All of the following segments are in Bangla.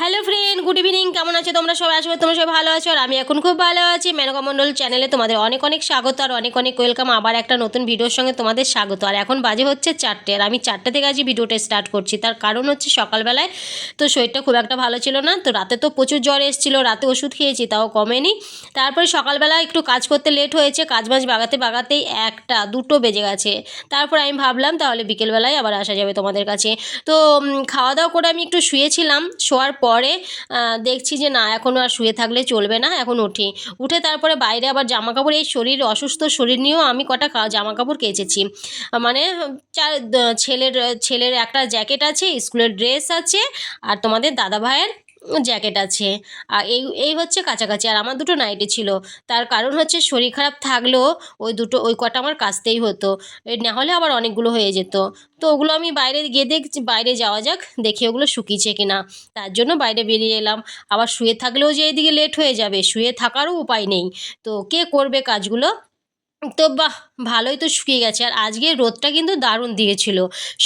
Hello friend, good evening. কেমন আছো তোমরা সবাই? আশা করি তোমরা সবাই ভালো আছো। আর আমি এখন খুব ভালো আছি। মেনকা মণ্ডল চ্যানেলে তোমাদের অনেক অনেক স্বাগত আর অনেক অনেক ওয়েলকাম। আবার একটা নতুন ভিডিওর সঙ্গে তোমাদের স্বাগত। আর এখন বাজে হচ্ছে 4টে, আর আমি 4টে থেকে আজকে ভিডিওটা স্টার্ট করছি। তার কারণ হচ্ছে সকালবেলায় তো শরীরটা খুব একটা ভালো ছিল না, তো রাতে তো প্রচুর জ্বর এসেছিলো, রাতে ওষুধ খেয়েছি তাও কমেনি। তারপরে সকালবেলা একটু কাজ করতে লেট হয়েছে, কাজ বাজ বাগাতে বাগাতেই 1টা 2টো বেজে গেছে। তারপর আমি ভাবলাম তাহলে বিকেলবেলায় আবার আসা যাবে তোমাদের কাছে। তো খাওয়া দাওয়া করে আমি একটু শুয়েছিলাম। শোয়ার পরে দেখছি যে না, এখনও আর শুয়ে থাকলে চলবে না, এখন উঠে তারপরে বাইরে আবার জামাকাপড়, এই শরীর অসুস্থ শরীর নিয়েও আমি কটা জামাকাপড় কেচেছি। মানে ছেলের ছেলের একটা জ্যাকেট আছে, স্কুলের ড্রেস আছে, আর তোমাদের দাদা ভাইয়ের জ্যাকেট আছে। আর এই এই হচ্ছে কাছাকাছি। আর আমার দুটো নাইটি ছিল। তার কারণ হচ্ছে শরীর খারাপ থাকলেও ওই কটা আমার কাচতেই হতো, না হলে আবার অনেকগুলো হয়ে যেত। তো ওগুলো আমি বাইরে গিয়ে দেখছি, বাইরে যাওয়া যাক দেখি ওগুলো শুকিয়েছে কি না। তার জন্য বাইরে বেরিয়ে এলাম। আবার শুয়ে থাকলেও যে এইদিকে লেট হয়ে যাবে, শুয়ে থাকারও উপায় নেই। তো কে করবে কাজগুলো? তো বাহ, ভালোই তো শুকিয়ে গেছে। আর আজকে রোদটা কিন্তু দারুণ দিয়েছিল,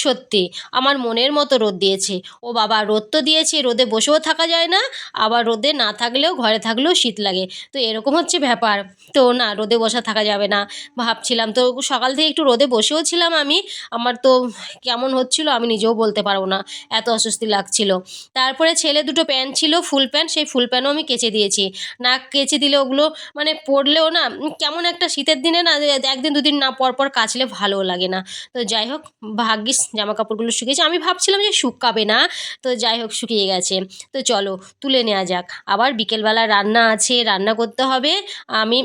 সত্যি আমার মনের মতো রোদ দিয়েছে। ও বাবা, রোদ তো দিয়েছে, রোদে বসেও থাকা যায় না, আবার রোদে না থাকলেও ঘরে থাকলেও শীত লাগে। তো এরকম হচ্ছে ব্যাপার। তো না, রোদে বসা থাকা যাবে না। ভাবছিলাম তো, সকাল থেকে একটু রোদে বসেও ছিলাম আমি। আমার তো কেমন হচ্ছিল আমি নিজেও বলতে পারবো না, এত অস্বস্তি লাগছিল। তারপরে ছেলে দুটো প্যান্ট ছিল, ফুল প্যান্ট, সেই ফুল প্যান্টও আমি কেচে দিয়েছি। না কেচে দিলে ওগুলো মানে পরলেও না কেমন একটা শীতের দিনে না, একদিন দুদিন না পর পর কাচলে ভালোও লাগে না। তো যাই হোক, ভাগ্যিস জামা কাপড়গুলো শুকিয়েছে। আমি ভাবছিলাম যে শুকাবে না, তো যাই হোক শুকিয়ে গেছে। তো চলো তুলে নেওয়া যাক। আবার বিকেলবেলা রান্না আছে, রান্না করতে হবে। আমি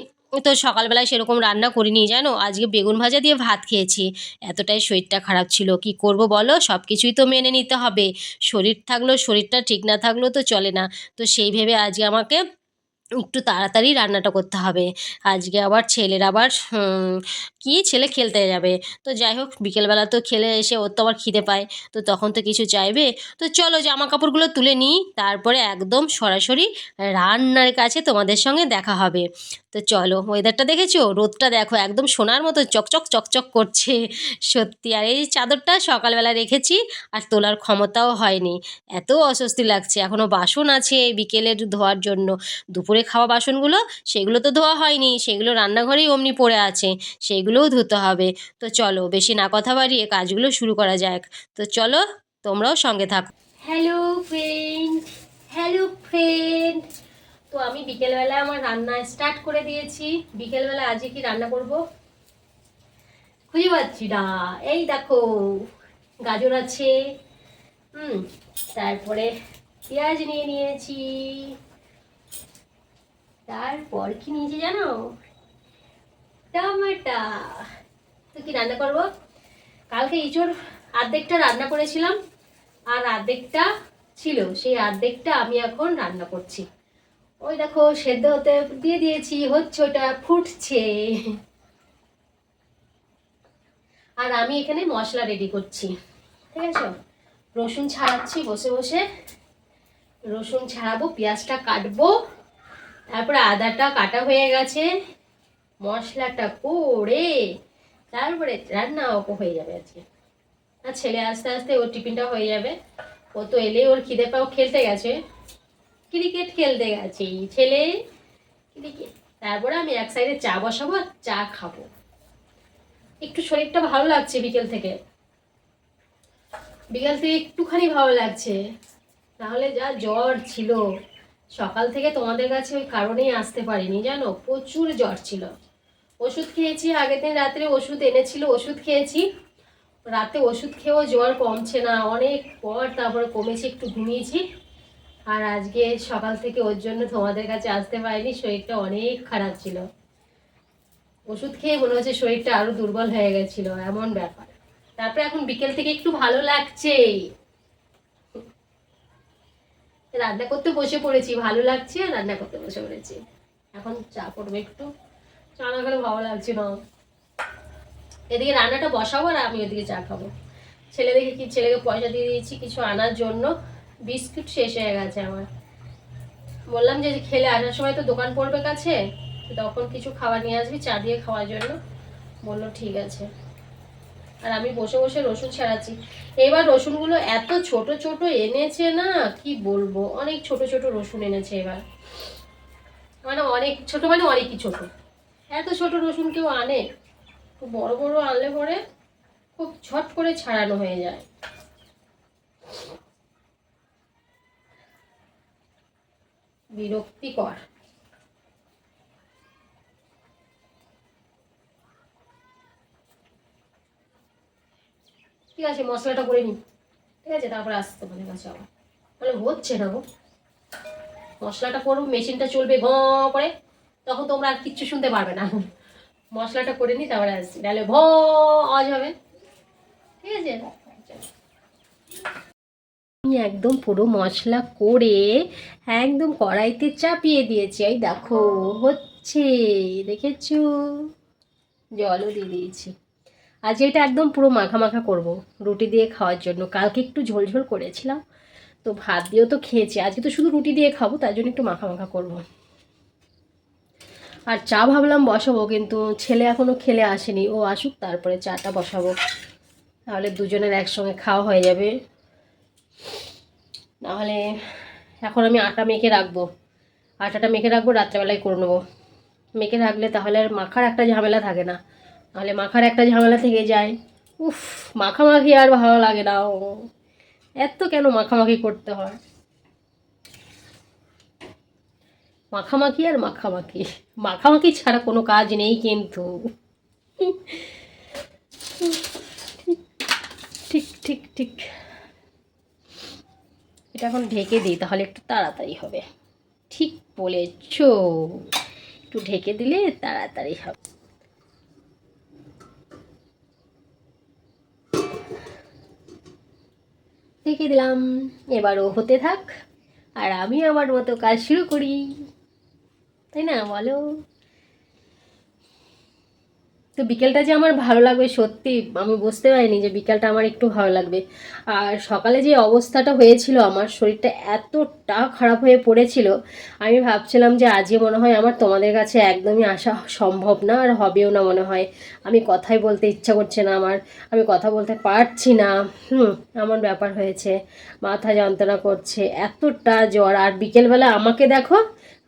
তো সকালবেলায় সেরকম রান্না করিনি জানো, আজকে বেগুন ভাজা দিয়ে ভাত খেয়েছি। এতটাই শরীরটা খারাপ ছিল, কি করব বলো, সব কিছুই তো মেনে নিতে হবে। শরীর থাকলেও, শরীরটা ঠিক না থাকলেও তো চলে না। তো সেই ভেবে আজকে আমাকে একটু তাড়াতাড়ি রান্নাটা করতে হবে। আজকে আবার ছেলের আবার কি ছেলে খেলতে যাবে। তো যাই হোক, বিকেলবেলা তো খেলে এসে ওর তো আবার খিদে পায়, তো তখন তো কিছু চাইবে। তো চলো জামা কাপড়গুলো তুলে নিই, তারপরে একদম সরাসরি রান্নার কাছে তোমাদের সঙ্গে দেখা হবে। তো চলো, ওয়েদারটা দেখেছো, রোদটা দেখো একদম সোনার মতো চকচক চকচক করছে, সত্যি। আর এই চাদরটা সকালবেলা রেখেছি, আর তোলার ক্ষমতাও হয়নি, এত অস্বস্তি লাগছে। এখনও বাসন আছে বিকেলের ধোয়ার জন্য, দুপুরে খাওয়া বাসনগুলো, সেগুলো তো ধোয়া হয়নি, সেগুলো রান্নাঘরেই অমনি পড়ে আছে, সেগুলোও ধুতে হবে। তো চলো বেশি না কথা বাড়িয়ে কাজগুলো শুরু করা যাক। তো চলো, তোমরাও সঙ্গে থাকো। Hello friend, hello friend. তো আমি বিকেলবেলা আমার রান্না স্টার্ট করে দিয়েছি। বিকেলবেলা আজকে কি রান্না করব খুঁজে পাচ্ছি না। এই দেখো, গাজর আছে, তারপরে পেঁয়াজ নিয়ে নিয়েছি, তারপর কি নিয়েছি জানো, টমেটো। তো কি রান্না করব, কালকে ইঁচড় অর্ধেকটা রান্না করেছিলাম, আর অর্ধেকটা ছিল, সেই অর্ধেকটা আমি এখন রান্না করছি। ওই দেখো সেদ্ধ হতে দিয়ে দিয়েছি, হচ্ছে ওটা ফুটছে। আর আমি এখানে মশলা রেডি করছি, ঠিক আছে। রসুন ছাড়াচ্ছি বসে বসে, রসুন ছাড়াবো, পেঁয়াজটা কাটবো, তারপরে আদাটা কাটা হয়ে গেছে, মশলাটা করে তারপরে রান্না হয়ে যাবে আজকে। আর ছেলে আস্তে আস্তে ওর টিফিনটা হয়ে যাবে। ও তো এলে ওর খিদে পাও, খেলতে গেছে, ক্রিকেট খেলতে গেছে ছেলে, ক্রিকেট। তারপরে আমি এক সাইডে চা বসাবো, চা খাবো। একটু শরীরটা ভালো লাগছে বিকেল থেকে, একটুখানি ভালো লাগছে, তাহলে যা জ্বর ছিল সকাল থেকে তোমাদের কাছে ওই কারণেই আসতে পারিনি জানো, প্রচুর জ্বর ছিল। ওষুধ খেয়েছি, আগের দিন রাত্রে ওষুধ এনেছিল, ওষুধ খেয়েছি, রাতে ওষুধ খেয়েও জ্বর কমছে না, অনেক পর তারপরে কমেছে, একটু ঘুমিয়েছি। আর আজকে সকাল থেকে ওর জন্য তোমাদের কাছে আসতে পারিনি, শরীরটা অনেক খারাপ ছিল। ওষুধ খেয়ে মনে হচ্ছে শরীরটা আরো দুর্বল হয়ে গেছিল, এমন ব্যাপার। তারপরে এখন বিকেল থেকে একটু ভালো লাগছে, রান্না করতে বসে পড়েছি, ভালো লাগছে, রান্না করতে বসে পড়েছি। এখন চা করবো একটু, চা না খেলে ভালো লাগছে না। এদিকে রান্নাটা বসাবো আর আমি ওদিকে চা খাবো। ছেলেকে পয়সা দিয়ে দিয়েছি কিছু আনার জন্য, বিস্কুট শেষ হয়ে গেছে আমার। বললাম যে খেলে আসার সময় তো দোকান পড়বে কাছে, তখন কিছু খাবার নিয়ে আসবি চা দিয়ে খাওয়ার জন্য। বললো ঠিক আছে। আর আমি বসে বসে রসুন ছাড়াচ্ছি। এবার রসুনগুলো এত ছোট ছোট এনেছে না, কি বলবো, অনেক ছোট ছোট রসুন এনেছে এবার, মানে অনেক ছোট, মানে অনেকই ছোট। এত ছোট রসুন কেউ আনে? খুব বড় বড় আনলে পরে খুব ঝট করে ছাড়ানো হয়ে যায়। বিরক্তিকর। ঠিক আছে, মশলাটা করে নিই, ঠিক আছে, তারপরে আসতে তোমাদের কাছে আবার। মানে হচ্ছে না গো, মশলাটা করবো, মেশিনটা চলবে ঘ করে, তখন তোমরা আর কিচ্ছু শুনতে পারবে না। মশলাটা করে নিই তারপরে আসছি, নাহলে ভ আওয়াজ হবে। ঠিক আছে, আমি একদম পুরো মশলা করে একদম কড়াইতে চাপিয়ে দিয়েছি। এই দেখো হচ্ছে, দেখেছো, জলও দিয়ে দিয়েছি। আজ এটা একদম পুরো মাখা মাখা করব রুটি দিয়ে খাওয়ার জন্য। কালকে একটু ঝোল ঝোল করেছিলাম, তো ভাত দিয়েও তো খেয়েছি, আজকে তো শুধু রুটি দিয়ে খাবো, তাই জন্য একটু মাখা মাখা করব। আর চা ভাবলাম বসাবো, কিন্তু ছেলে এখনও খেলে আসেনি, ও আসুক তারপরে চাটা বসাবো, তাহলে দুজনের একসঙ্গে খাওয়া হয়ে যাবে। নাহলে এখন আমি আটা মেখে রাখবো, আটাটা মেখে রাখবো, রাত্রেবেলায় করে নেবো। মেখে রাখলে তাহলে আর মাখার একটা ঝামেলা থাকে না, নাহলে মাখার একটা ঝামেলা থেকে যায়। উফ, মাখামাখি আর ভালো লাগে না, ও এত কেন মাখামাখি করতে হয়? মাখামাখি আর মাখামাখি, মাখামাখি ছাড়া কোনো কাজ নেই কিন্তু। ঠিক ঠিক ঠিক। এটা এখন ঢেকে দিই, তাহলে একটু তাড়াতাড়ি হবে। ঠিক বলেছো, একটু ঢেকে দিলে তাড়াতাড়ি হবে। ঢেকে দিলাম, এবারও হতে থাক, আর আমি আমার মতো কাজ শুরু করি, তাই না বলো? তো বিকেলটা যে আমার ভালো লাগবে সত্যি আমি বুঝতে পারিনি যে বিকেলটা আমার একটু ভালো লাগবে। আর সকালে যে অবস্থাটা হয়েছিল, আমার শরীরটা এতটা খারাপ হয়ে পড়েছিল, আমি ভাবছিলাম যে আজকে মনে হয় আমার তোমাদের কাছে একদমই আসা সম্ভব না, আর হবেও না মনে হয়। আমি কথাই বলতে ইচ্ছা করছে না আমার, আমি কথা বলতে পারছি না। এমন ব্যাপার হয়েছে, মাথা যন্ত্রণা করছে, এতটা জ্বর। আর বিকেলবেলা আমাকে দেখো,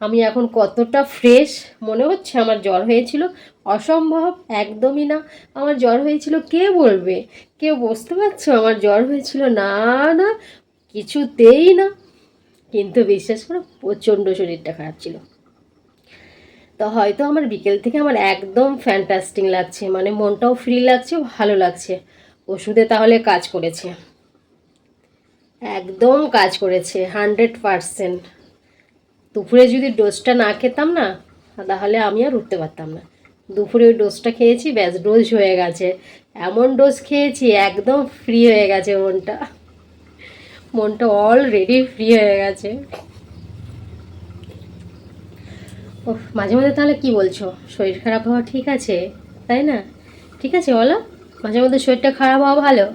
আমি এখন কতটা ফ্রেশ মনে হচ্ছে। আমার জ্বর হয়েছিল অসম্ভব, একদমই না। আমার জ্বর হয়েছিল কে বলবে? কেউ বুঝতে পারছো আমার জ্বর হয়েছিল? না না, কিছুতেই না। কিন্তু বিশ্বাস করো, প্রচণ্ড শরীরটা খারাপ ছিল। তো হয়তো আমার বিকেল থেকে আমার একদম ফ্যান্টাস্টিং লাগছে, মানে মনটাও ফ্রি লাগছে, ভালো লাগছে। ওষুধে তাহলে কাজ করেছে, একদম কাজ করেছে 100%। দুপুরে যদি ডোজটা না খেতাম না, তাহলে আমি আর উঠতে পারতাম না। দুপুরে ওই ডোজটা খেয়েছি, ব্যাস ডোজ হয়ে গেছে। এমন ডোজ খেয়েছি একদম ফ্রি হয়ে গেছে মনটা, মনটা অলরেডি ফ্রি হয়ে গেছে। ও, মাঝে মাঝে তাহলে কি বলছো, শরীর খারাপ হওয়া ঠিক আছে, তাই না? ঠিক আছে বলো, মাঝে মধ্যে শরীরটা খারাপ হওয়া ভালো,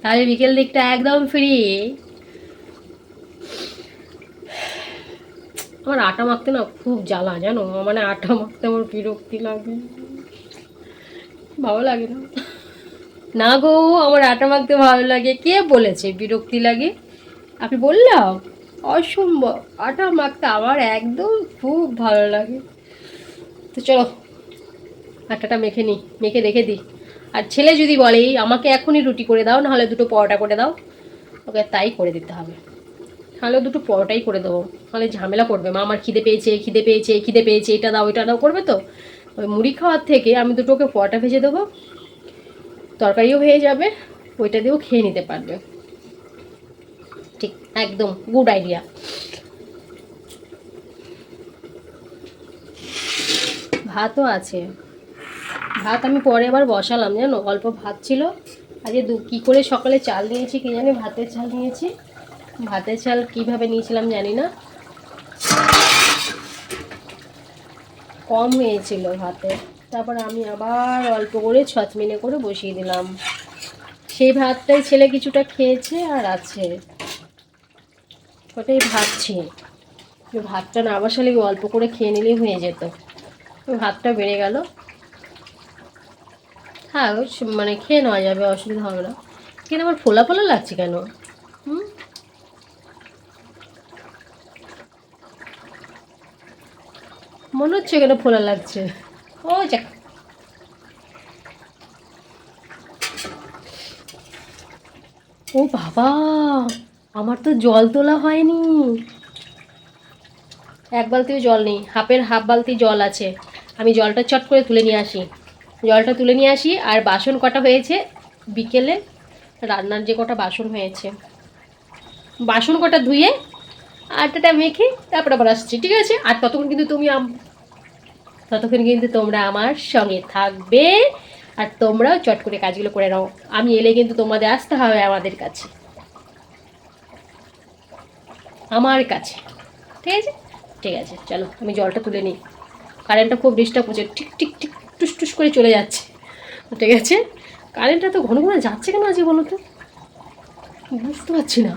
তাহলে বিকেল দিকটা একদম ফ্রি। আমার আটা মাখতে না খুব জ্বালা, জানো, মানে আটা মাখতে আমার বিরক্তি লাগে, ভালো লাগে না। না গো, আমার আটা মাখতে ভালো লাগে, কে বলেছে বিরক্তি লাগে? আমি বললাম? অসম্ভব, আটা মাখতে আমার একদম খুব ভালো লাগে। তো চলো আটাটা মেখে নিই, মেখে রেখে দিই। আর ছেলে যদি বলে আমাকে এখনই রুটি করে দাও, নাহলে দুটো পরোটা করে দাও, ওকে তাই করে দিতে হবে। তাহলে দুটো পরোটাই করে দেবো, নাহলে ঝামেলা করবে, মা আমার খিদে পেয়েছে খিদে পেয়েছে খিদে পেয়েছে, এটা দাও এটা দাও করবে। তো ওই মুড়ি খাওয়ার থেকে আমি দুটোকে পরোটা ভেজে দেবো, তরকারিও হয়ে যাবে, ওইটা দিয়েও খেয়ে নিতে পারবে। ঠিক, একদম গুড আইডিয়া। ভাতও আছে, ভাত আমি পরে আবার বসালাম, জানো, অল্প ভাত ছিল। আজকে কী করে সকালে চাল নিয়েছি কি জানি, ভাতের চাল নিয়েছি। ভাতের চাল কীভাবে নিয়েছিলাম জানি না, কম হয়েছিল ভাতে, তারপর আমি আবার অল্প করে ছচমিনে করে বসিয়ে দিলাম। সেই ভাতটাই ছেলে কিছুটা খেয়েছে আর আছে, ওটাই ভাবছি ভাতটা না বসালে অল্প করে খেয়ে নিলেই হয়ে যেত, ভাতটা বেড়ে গেল। থাক, মানে খেয়ে নেওয়া যাবে, অসুবিধা হবে না। কিন্তু আমার ফোলা ফোলা লাগছে কেন? হুম, মনে হচ্ছে কেন ফোলা লাগছে? ও যাক, ও বাবা, আমার তো জল তোলা হয়নি। এক বালতিও জল নেই, হাফ বালতি জল আছে। আমি জলটা চট করে তুলে নিয়ে আসি। জলটা তুলে নিয়ে আসি। আর বাসন কটা হয়েছে বিকেলে, রান্নার যে কটা বাসন হয়েছে, বাসন কটা ধুয়ে আটাটা মেখে তারপর আবার আসছি, ঠিক আছে? আর ততক্ষণ কিন্তু তোমরা আমার সঙ্গে থাকবে। আর তোমরাও চট করে কাজগুলো করে নাও। আমি এলে কিন্তু তোমাদের আসতে হবে আমাদের কাছে, আমার কাছে, ঠিক আছে? ঠিক আছে, চলো আমি জলটা তুলে নিই। কারেন্টটা খুব ডিস্টার্ব হচ্ছে, ঠিক ঠিক ঠিক টুস টুস করে চলে যাচ্ছে। ঠিক আছে, কারেন্টটা তো ঘন ঘন যাচ্ছে কেন আজকে বলো তো? বুঝতে পারছি না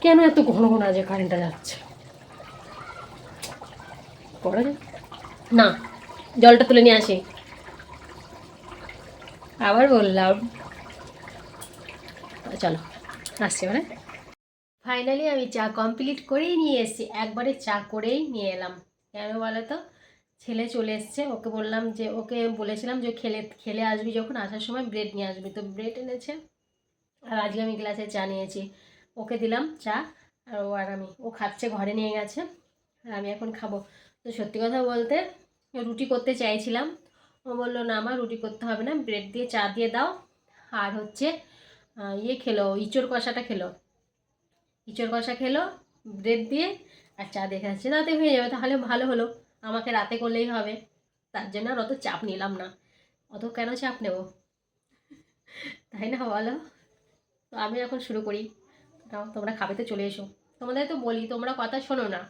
কেন এত ঘন ঘন আজকে কারেন্টটা যাচ্ছে। করা যায় না, জলটা তুলে নিয়ে আসি। আবার বললাম, চলো আসছি মানে। ফাইনালি আমি চা কমপ্লিট করেই নিয়ে এসেছি, একবারে চা করেই নিয়ে এলাম। কেন বলো তো? ছেলে চলে এসছে, ওকে বললাম যে, ওকে বলেছিলাম যে খেলে খেলে আসবি, যখন আসার সময় ব্রেড নিয়ে আসবি, তো ব্রেড এনেছে। আর আজকে আমি গ্লাসে চা নিয়েছি, ওকে দিলাম চা। ও খাচ্ছে, ঘরে নিয়ে গেছে, আর আমি এখন খাবো। তো সত্যি কথা বলতে রুটি করতে চাইছিলাম, ও বললো না আমার রুটি করতে হবে না, ব্রেড দিয়ে চা দিয়ে দাও। আর হচ্ছে ইয়ে খেলো, ইঁচড় কষাটা খেলো, ইঁচড় কষা খেলো ব্রেড দিয়ে, আর চা দিয়ে খাচ্ছে, তাতে হয়ে যাবে। তাহলে ভালো হলো, আমাকে রাতে করলেই হবে। তার জন্য আর অত চাপ নিলাম না। অত কেন চাপ নেব, তাই না বলো? তো আমি এখন শুরু করি। তোমরা খাবে তো চলে এসো। তোমাদের তো বলি, তোমরা কথা শোনো না।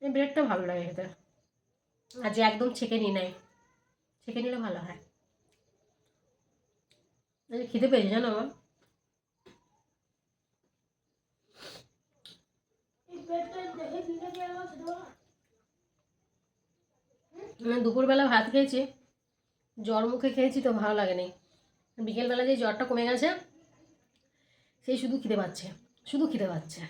এই ব্রেডটা ভালো লাগে খেতে, আর যে একদম ছেঁকে নিই নাই, ছেঁকে নিলে ভালো হয়। খিদে পেয়েছে জানো আমার। দুপুরবেলা ভাত খেয়েছি, জ্বর মুখে খেয়েছি তো ভালো লাগেনি। বিকেলবেলা যে জ্বরটা কমে গেছে, সেই শুধু খিদে পাচ্ছে, শুধু খিদে পাচ্ছে।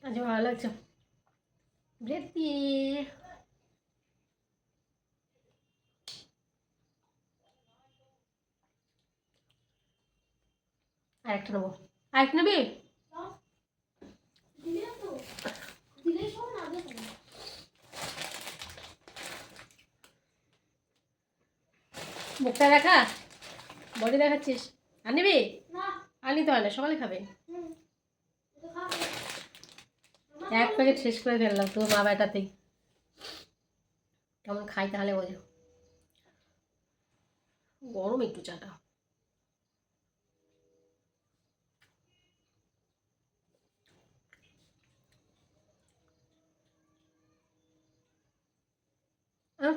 আজ ভালো লাগছে ব্রেড দিয়ে। আরেকটা নেবো, আরেকটা নেবি? মুখটা দেখা, বডি দেখাচ্ছিস, আর নিবি? আর নিতে হয় না, সকালে খাবে। এক প্যাকেট শেষ করে ফেললাম তো মা বেটাতেই। কেমন খাই তাহলে বোঝো। গরম একটু চাটা।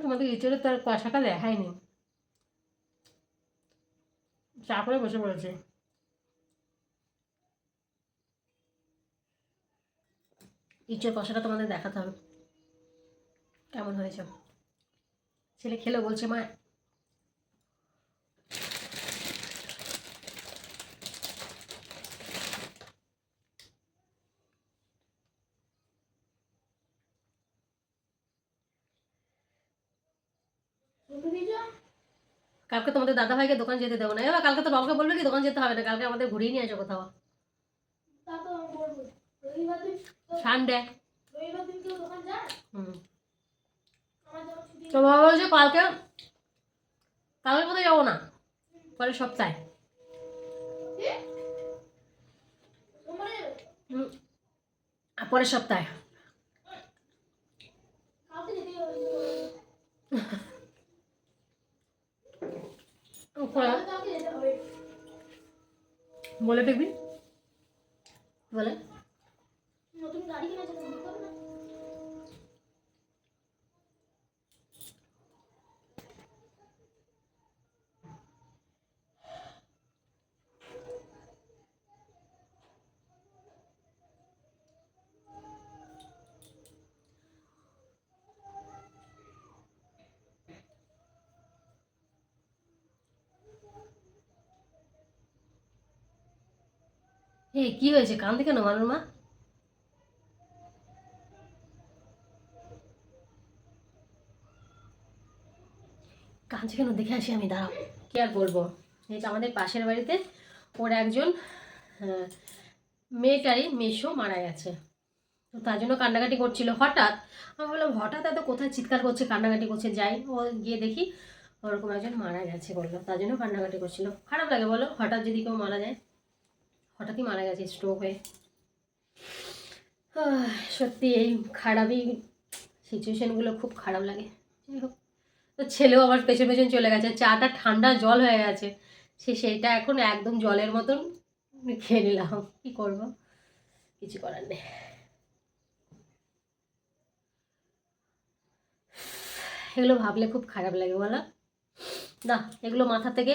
তোমাদের ইঁচড়ের তার কষাটা দেখায়নি, চা করে বসে পড়েছে। ইঁচড় কষাটা তোমাদের দেখাতে হবে কেমন হয়েছে। ছেলে খেলো, বলছে মা কালকে তোমাদের দাদা ভাইকে দোকান যেতে দেবো না। এবার কালকে তো বাবাকে বলবে কি দোকান যেতে হবে না, কালকে আমাদের ঘুরিয়ে নিয়ে আসো কোথাও। সানডে। হুম, তো বাবা বলছে কালকে, কালকে কোথায় যাবো না, পরের সপ্তাহে। হুম, পরের সপ্তাহে। বলে দেখবি বলে নতুন গাড়ি কিনেছে বন্ধ করো না। কি হয়েছে কান্দে কেন মানুর মা? কাঁদছে কেন দেখে আসি আমি, দাঁড়াও। কি আর বলবো, এই যে আমাদের পাশের বাড়িতে ওর একজন মেয়েটারই মেসো মারা গেছে, তো তার জন্য কান্নাকাটি করছিল। হঠাৎ আমি বললাম হঠাৎ এত কোথায় চিৎকার করছে কান্নাকাটি করছে, যাই ও গিয়ে দেখি ওরকম একজন মারা গেছে বললো, তার জন্য কান্নাকাটি করছিল। খারাপ লাগে বলো, হঠাৎ যদি কেউ মারা যায়, হঠাৎই মারা গেছে স্ট্রোক হয়ে। সত্যি এই খারাপই সিচুয়েশানগুলো খুব খারাপ লাগে। যাই হোক, তো ছেলেও আমার পেছন পেছন চলে গেছে, চাটা ঠান্ডা জল হয়ে গেছে, সেইটা এখন একদম জলের মতন খেয়ে নিলাম। কী করবো, কিছু করার নেই। এগুলো ভাবলে খুব খারাপ লাগে বলো না, এগুলো মাথা থেকে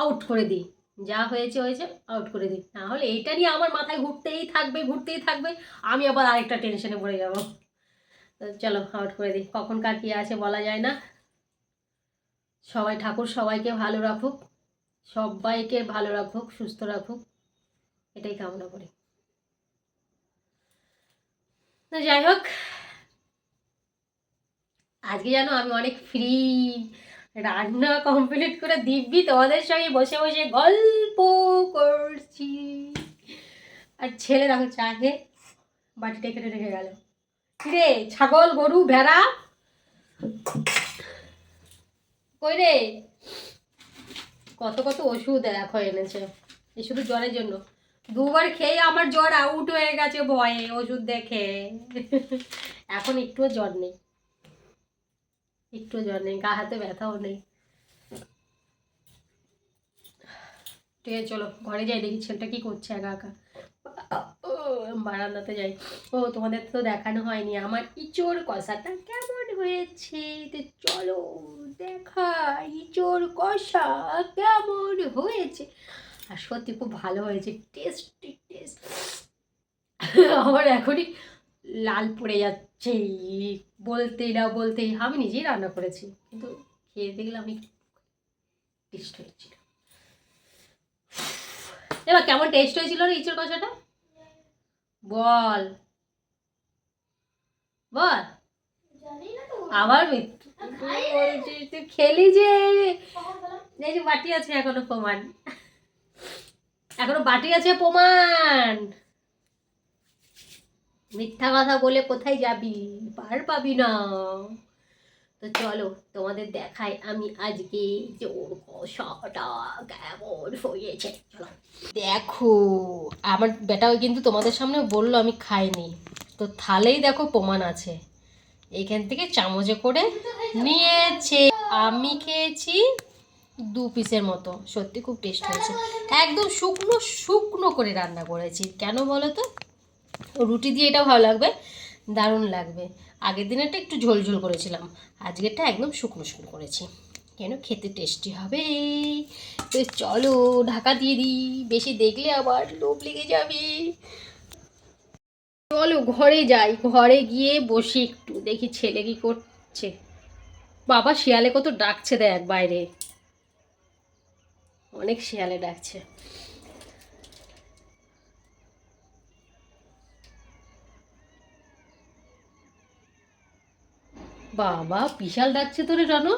আউট করে দিই, যা হয়েছে হয়েছে আউট করে দিই, না হলে এইটা নিয়ে আমার মাথায় ঘুরতেই থাকবে, আমি আবার আরেকটা টেনশনে পড়ে যাব। তো চলো আউট করে দিই, কখন কার কী আছে বলা যায় না। সবাই ঠাকুর সবাইকে ভালো রাখুক, সবাইকে ভালো রাখুক, সুস্থ রাখুক, এটাই কামনা করি। তো যাই হোক, আজকে জানো আমি অনেক ফ্রি, রান্না কমপ্লিট করে দিব্যি তোমাদের সঙ্গে বসে বসে গল্প করছি, আর ছেলে দেখো চা খেয়ে বাটিটা কেটে রেখে গেল। রে ছাগল গরু ভেড়া কই রে, কত কত ওষুধ দেখো এনেছে, এই শুধু জ্বরের জন্য। দুবার খেয়ে আমার জ্বর আউট হয়ে গেছে ভয়ে ওষুধ দেখে। এখন একটুও জ্বর নেই, গা হাতে ব্যথাও নেই। ঠিক আছে চলো ঘরে যাই, দেখি ছেলেটা কি করছে একা একা। বারান্দাতে যাই। ও তোমাদের তো দেখানো হয়নি আমার ইঁচড় কষাটা কেমন হয়েছে, তো চলো দেখা ইঁচড় কষা কেমন হয়েছে। আর সত্যি খুব ভালো হয়েছে, টেস্টি টেস্ট। আমার এখনই লাল পড়ে যাচ্ছে, বলতেই আমি নিজেই রান্না করেছি, কিন্তু খেয়ে দেখলাম আমি টেস্ট হয়েছিল। এবার কেমন টেস্ট হয়েছিল রে ইঁচড় কষাটা, বল বল। আবার তুই খেলি যে, এই যে বাটি আছে এখনো প্রমাণ, মিথ্যা কথা বলে কোথায় যাবি, পার পাবি না। তো চলো তোমাদের দেখাই আমি আজকে জোর কষাটা কেমন হয়েছে। চলো দেখো, আমার বেটাও কিন্তু তোমাদের সামনে বললো আমি খাইনি, তো থালেই দেখো প্রমাণ আছে, এইখান থেকে চামচে করে নিয়েছে, আমি খেয়েছি 2 পিসের মতো। সত্যি খুব টেস্ট হয়েছে, একদম শুকনো শুকনো করে রান্না করেছি। কেন বলো তো, রুটি দিয়ে এটা ভালো লাগবে, দারুণ লাগবে। আগের দিনেরটা একটু ঝোল ঝোল করেছিলাম, আজকেরটা একদম শুকনো শুকনো করেছি, কেন খেতে টেস্টি হবে। তো চলো ঢাকা দিয়ে দিই, বেশি দেখলে আবার লোভ লেগে যাবে। চলো ঘরে যাই, ঘরে গিয়ে বসি একটু, দেখি ছেলে কি করছে। বাবা শিয়ালে কত ডাকছে দেখ বাইরে, অনেক শিয়ালে ডাকছে। বাবা বিশাল ডাকছে তোরে জানো,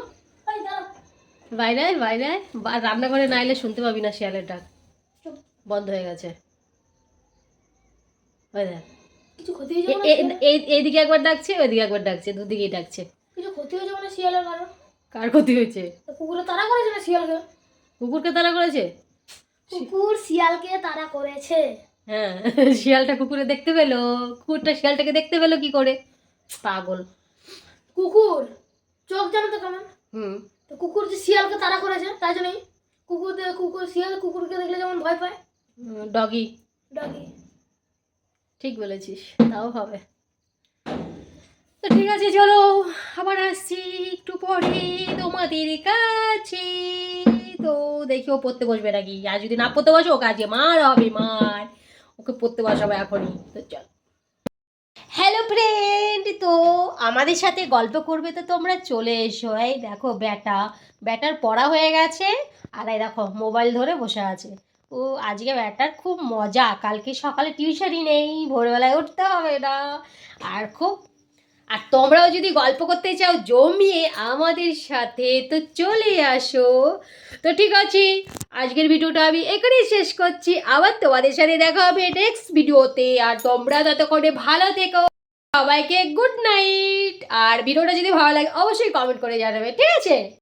বাইরে বাইরে, রান্নাঘরে না এলে শুনতে পাবি না শিয়ালের ডাক, বন্ধ হয়ে গেছে। কিছু ক্ষতি হয়েছে এইদিকে একবার ডাকছে, ওইদিকে একবার ডাকছে, দুদিকেই ডাকছে। কিছু ক্ষতি হয়েছে মানে শিয়ালের কারণ, কার ক্ষতি হয়েছে? কুকুরে তাড়া করেছে না শিয়ালকে? কুকুরকে তাড়া করেছে, কুকুর শিয়ালকে তাড়া করেছে। হ্যাঁ, শিয়ালটা কুকুরে দেখতে পেলো, কুকুরটা শিয়ালটাকে দেখতে পেলো কি করে, পাগল। কুকুর চোখ জানো তো কেমন, তো কুকুর যে শিয়ালকে তাড়া করেছে তাই জন্যই কুকুর শিয়াল কুকুরকে দেখলে যেমন ভয় পায়, ডগি। ডগি। ঠিক বলেছিস, তাও হবে। তো ঠিক আছে, চলো আবার আসছি একটু পরে তোমাদের কাছে। তো দেখি ও পড়তে বসবে নাকি, আর যদি না পড়তে বসে ওকে আজকে মার হবে, মার। ওকে পড়তে বসাবো এখনই, তো চল। হ্যালো ফ্রেন্ড, তো আমাদের সাথে গল্প করবে তো তোমরা চলে এসো। এই দেখো ব্যাটার পড়া হয়ে গেছে, আর এই দেখো মোবাইল ধরে বসে আছে। ও আজকে ব্যাটার খুব মজা, কালকে সকালে টিউশনই নেই, ভোরবেলায় উঠতে হবে না। আর তোমরাও যদি গল্প করতে চাও জমিয়ে আমাদের সাথে, তো চলে আসো। তো ঠিক আছে, আজকের ভিডিওটা আমি এখানেই শেষ করছি। আবার তোমাদের সাথে দেখা হবে নেক্সট ভিডিওতে। আর তোমরা ততক্ষণে ভালো থেকো, সবাইকে গুড নাইট। আর ভিডিওটা যদি ভালো লাগে অবশ্যই কমেন্ট করে জানাবে, ঠিক আছে?